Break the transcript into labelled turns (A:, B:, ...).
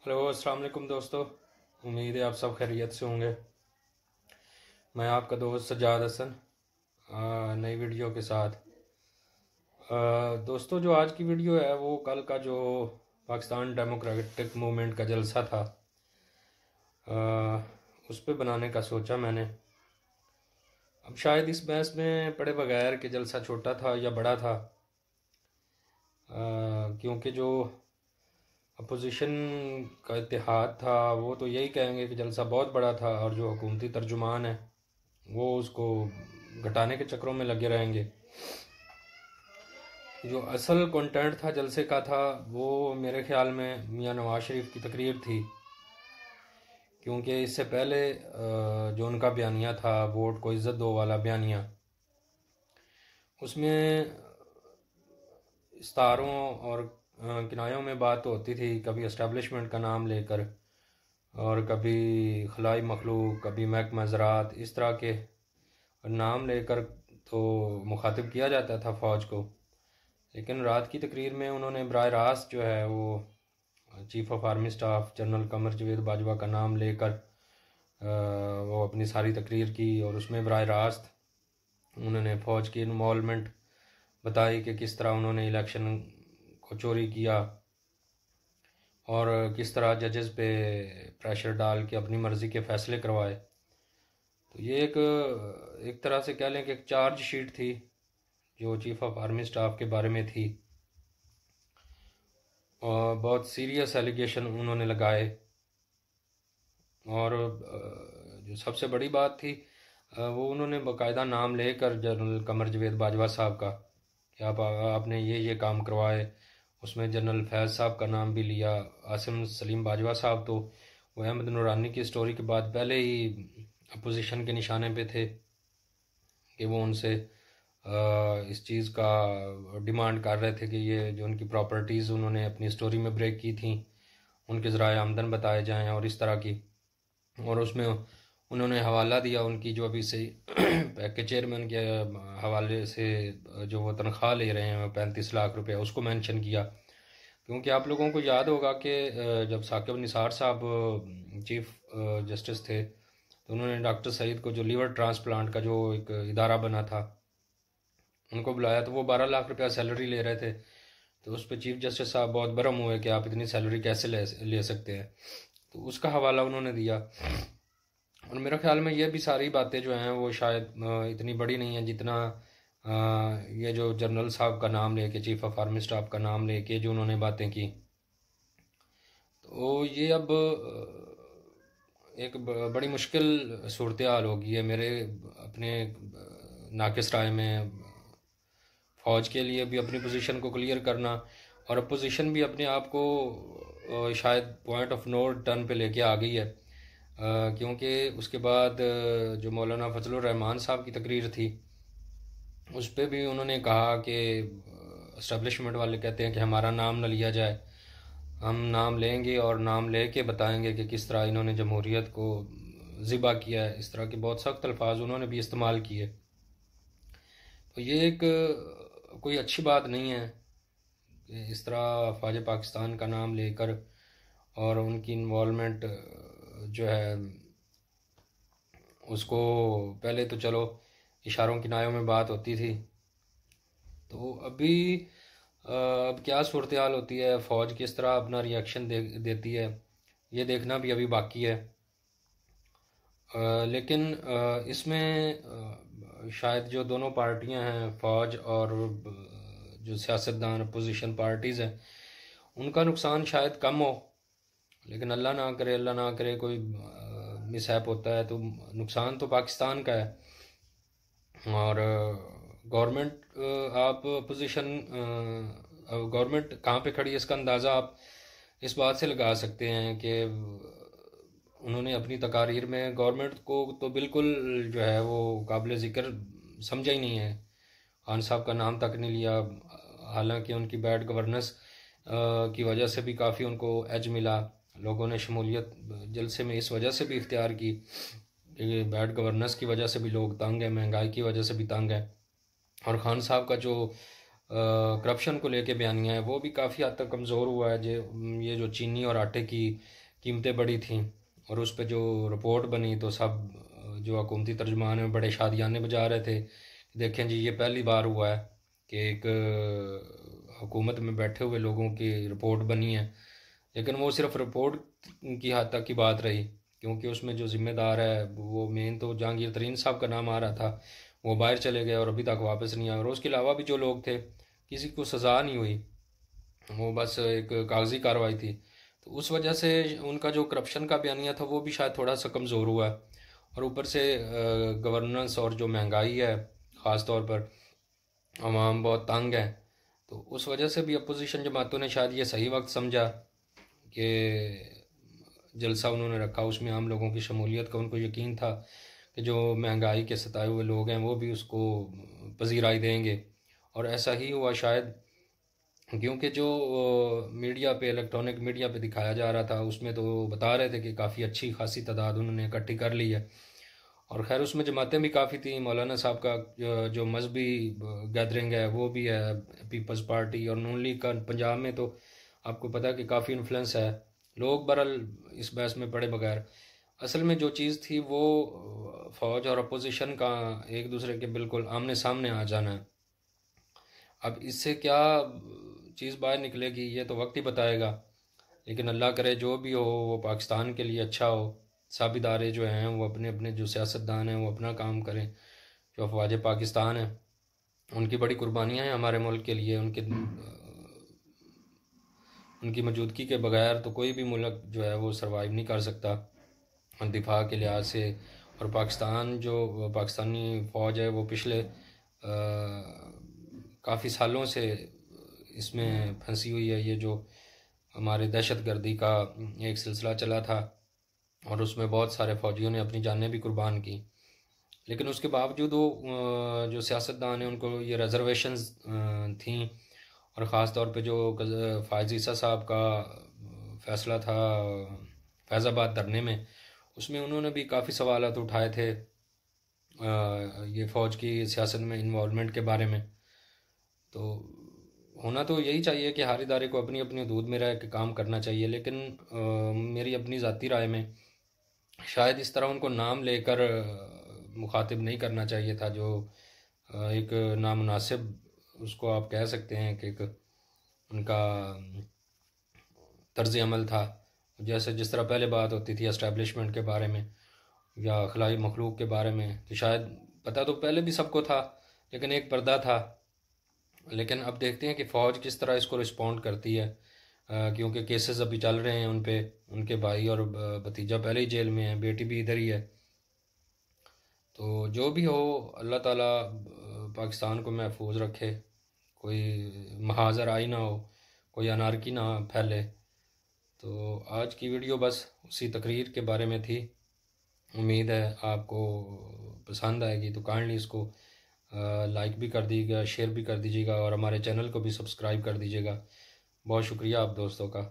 A: Hello अस्सलाम वालेकुम दोस्तों। उम्मीद है आप सब खैरियत से होंगे। मैं आपका दोस्त सज्जाद हसन नई वीडियो के साथ। दोस्तों, जो आज की वीडियो है वो कल का जो पाकिस्तान डेमोक्रेटिक मूवमेंट का जलसा था, उस पर बनाने का सोचा मैंने। अब शायद इस बहस में पड़े बगैर कि जलसा छोटा था या बड़ा था, क्योंकि जो अपोजिशन का इत्तेहाद था वो तो यही कहेंगे कि जलसा बहुत बड़ा था, और जो हुकूमती तर्जुमान है वो उसको घटाने के चक्रों में लगे रहेंगे। जो असल कंटेंट था जलसे का था वो मेरे ख्याल में मियां नवाज शरीफ की तकरीर थी, क्योंकि इससे पहले जो उनका बयानिया था वोट को इज़्ज़त दो वाला बयानिया, उसमें इस्तारों और किनायों में बात तो होती थी, कभी इस्टेब्लिशमेंट का नाम लेकर और कभी खलाई मखलूक, कभी महकमा ज़राअत, इस तरह के नाम लेकर तो मुखातिब किया जाता था फ़ौज को। लेकिन रात की तकरीर में उन्होंने बराह रास्त जो है वो chief of army staff general Qamar Javed Bajwa का नाम लेकर वो अपनी सारी तकरीर की, और उसमें बराह रास्त उन्होंने फ़ौज की इन्वॉल्वमेंट बताई कि किस तरह उन्होंने इलेक्शन को चोरी किया और किस तरह जजेस पे प्रेशर डाल के अपनी मर्ज़ी के फ़ैसले करवाए। तो ये एक तरह से कह लें कि एक चार्ज शीट थी जो चीफ़ ऑफ आर्मी स्टाफ के बारे में थी, और बहुत सीरियस एलिगेशन उन्होंने लगाए। और जो सबसे बड़ी बात थी वो उन्होंने बाकायदा नाम लेकर जनरल कमर जवेद बाजवा साहब का कि आपने ये काम करवाए। उसमें जनरल फैज़ साहब का नाम भी लिया। आसिम सलीम बाजवा साहब तो वो अहमद नूरानी की स्टोरी के बाद पहले ही अपोजिशन के निशाने पे थे कि वो उनसे इस चीज़ का डिमांड कर रहे थे कि ये जो उनकी प्रॉपर्टीज़ उन्होंने अपनी स्टोरी में ब्रेक की थी उनके ज़राए आमदन बताए जाएं और इस तरह की। और उसमें उन्होंने हवाला दिया उनकी जो अभी से के चेयरमैन के हवाले से जो वो तनख्वाह ले रहे हैं 35 लाख रुपए, उसको मेंशन किया। क्योंकि आप लोगों को याद होगा कि जब साकिब निसार साहब चीफ जस्टिस थे तो उन्होंने डॉक्टर सईद को जो लीवर ट्रांसप्लांट का जो एक इदारा बना था उनको बुलाया, तो वो 12 लाख रुपया सैलरी ले रहे थे। तो उस पर चीफ जस्टिस साहब बहुत बरम हुए कि आप इतनी सैलरी कैसे ले सकते हैं। तो उसका हवाला उन्होंने दिया। और मेरे ख्याल में ये भी सारी बातें जो हैं वो शायद इतनी बड़ी नहीं है जितना ये जो जनरल साहब का नाम लेके चीफ ऑफ आर्मी स्टाफ का नाम लेके जो उन्होंने बातें की। तो ये अब एक बड़ी मुश्किल सूरत हाल होगी है मेरे अपने नाकिस राय में। फ़ौज के लिए भी अपनी पोजीशन को क्लियर करना, और अपोजिशन भी अपने आप को शायद पॉइंट ऑफ नो टर्न पे लेके आ गई है, क्योंकि उसके बाद जो मौलाना फजलुर रहमान साहब की तकरीर थी उस पर भी उन्होंने कहा कि इस्टेब्लिशमेंट वाले कहते हैं कि हमारा नाम न लिया जाए, हम नाम लेंगे और नाम लेके बताएंगे कि किस तरह इन्होंने जमहूरियत को ज़िबा किया है। इस तरह के बहुत सख्त अल्फाज उन्होंने भी इस्तेमाल किए। तो ये एक कोई अच्छी बात नहीं है कि इस तरह फ़ौज पाकिस्तान का नाम लेकर और उनकी इन्वॉल्वमेंट जो है उसको, पहले तो चलो इशारों किनारों में बात होती थी, तो अभी अब क्या सूरत हाल होती है, फ़ौज किस तरह अपना रिएक्शन देती है, ये देखना भी अभी बाकी है। लेकिन इसमें शायद जो दोनों पार्टियां हैं फ़ौज और जो सियासतदान अपोजिशन पार्टीज़ हैं उनका नुकसान शायद कम हो, लेकिन अल्लाह ना करे कोई मिसहैप होता है तो नुकसान तो पाकिस्तान का है। और गवर्नमेंट आप पोजीशन गवर्नमेंट कहाँ पे खड़ी है इसका अंदाज़ा आप इस बात से लगा सकते हैं कि उन्होंने अपनी तकारीर में गवर्नमेंट को तो बिल्कुल जो है वो काबिल ज़िक्र समझा ही नहीं है। खान साहब का नाम तक नहीं लिया, हालांकि उनकी बैड गवर्नेंस की वजह से भी काफ़ी उनको एज मिला। लोगों ने शमूलियत जलसे में इस वजह से भी इख्तियार की कि बैड गवर्नेंस की वजह से भी लोग तंग हैं, महंगाई की वजह से भी तंग हैं। और ख़ान साहब का जो करप्शन को लेके बयानियाँ हैं वो भी काफ़ी हद तक कमज़ोर हुआ है। ये जो चीनी और आटे की कीमतें बढ़ी थीं और उस पर जो रिपोर्ट बनी तो सब जो हुकूमती तर्जुमान हैं बड़े शादियाने बजा रहे थे। देखें जी, ये पहली बार हुआ है कि एक हुकूमत में बैठे हुए लोगों की रिपोर्ट बनी है, लेकिन वो सिर्फ रिपोर्ट की हद तक की बात रही, क्योंकि उसमें जो ज़िम्मेदार है वो मेन तो जहांगीर तरीन साहब का नाम आ रहा था, वो बाहर चले गए और अभी तक वापस नहीं आए। और उसके अलावा भी जो लोग थे किसी को सज़ा नहीं हुई, वो बस एक कागज़ी कार्रवाई थी। तो उस वजह से उनका जो करप्शन का बयानिया था वो भी शायद थोड़ा सा कमज़ोर हुआ है। और ऊपर से गवर्नेंस और जो महंगाई है ख़ास तौर पर, आवाम बहुत तंग है, तो उस वजह से भी अपोजिशन जमातों ने शायद ये सही वक्त समझा कि जलसा उन्होंने रखा, उसमें आम लोगों की शमूलियत का उनको यकीन था कि जो महंगाई के सताए हुए लोग हैं वो भी उसको पजीराई देंगे। और ऐसा ही हुआ शायद, क्योंकि जो मीडिया पे, इलेक्ट्रॉनिक मीडिया पे दिखाया जा रहा था उसमें तो बता रहे थे कि काफ़ी अच्छी खासी तादाद उन्होंने इकट्ठी कर ली है। और खैर उसमें जमातें भी काफ़ी थी, मौलाना साहब का जो मजहबी गैदरिंग है वो भी है, पीपल्स पार्टी और नून लीग का पंजाब में तो आपको पता है कि काफ़ी इन्फ्लुएंस है। लोग बहरहाल इस बहस में पड़े बगैर, असल में जो चीज़ थी वो फ़ौज और अपोजिशन का एक दूसरे के बिल्कुल आमने सामने आ जाना है। अब इससे क्या चीज़ बाहर निकलेगी ये तो वक्त ही बताएगा, लेकिन अल्लाह करे जो भी हो वो पाकिस्तान के लिए अच्छा हो। सब इदारे जो हैं वो अपने अपने जो सियासतदान हैं वो अपना काम करें। जो अफवाज पाकिस्तान हैं उनकी बड़ी कुर्बानियाँ हैं हमारे मुल्क के लिए, उनकी मौजूदगी के बगैर तो कोई भी मुल्क जो है वो सरवाइव नहीं कर सकता दिफा के लिहाज से। और पाकिस्तानी फ़ौज है वो पिछले काफ़ी सालों से इसमें फंसी हुई है। ये जो हमारे दहशत गर्दी का एक सिलसिला चला था और उसमें बहुत सारे फ़ौजियों ने अपनी जानें भी कुर्बान की, लेकिन उसके बावजूद वो जो सियासतदान हैं उनको ये रिजर्वेशंस थी। और ख़ास तौर पे जो फ़ायज़ ईसा साहब का फ़ैसला था फैज़ाबाद धरने में, उसमें उन्होंने भी काफ़ी सवालात उठाए थे ये फ़ौज की सियासत में इन्वॉल्वमेंट के बारे में। तो होना तो यही चाहिए कि हर इदारे को अपनी अपनी हदूद में रह के काम करना चाहिए, लेकिन मेरी अपनी ज़ाती राय में शायद इस तरह उनको नाम लेकर मुखातिब नहीं करना चाहिए था, जो एक नामुनासिब उसको आप कह सकते हैं कि एक उनका तर्ज अमल था। जैसे जिस तरह पहले बात होती थी एस्टेब्लिशमेंट के बारे में या खलाई मखलूक के बारे में, तो शायद पता तो पहले भी सबको था लेकिन एक पर्दा था। लेकिन अब देखते हैं कि फ़ौज किस तरह इसको रिस्पॉन्ड करती है, क्योंकि केसेस अभी चल रहे हैं उन पे, उनके भाई और भतीजा पहले ही जेल में है, बेटी भी इधर ही है। तो जो भी हो अल्लाह ताला पाकिस्तान को महफूज रखे, कोई महाजर आई ना हो, कोई अनारकी ना फैले। तो आज की वीडियो बस उसी तकरीर के बारे में थी। उम्मीद है आपको पसंद आएगी, तो काइंडली इसको लाइक भी कर दीजिएगा, शेयर भी कर दीजिएगा और हमारे चैनल को भी सब्सक्राइब कर दीजिएगा। बहुत शुक्रिया आप दोस्तों का।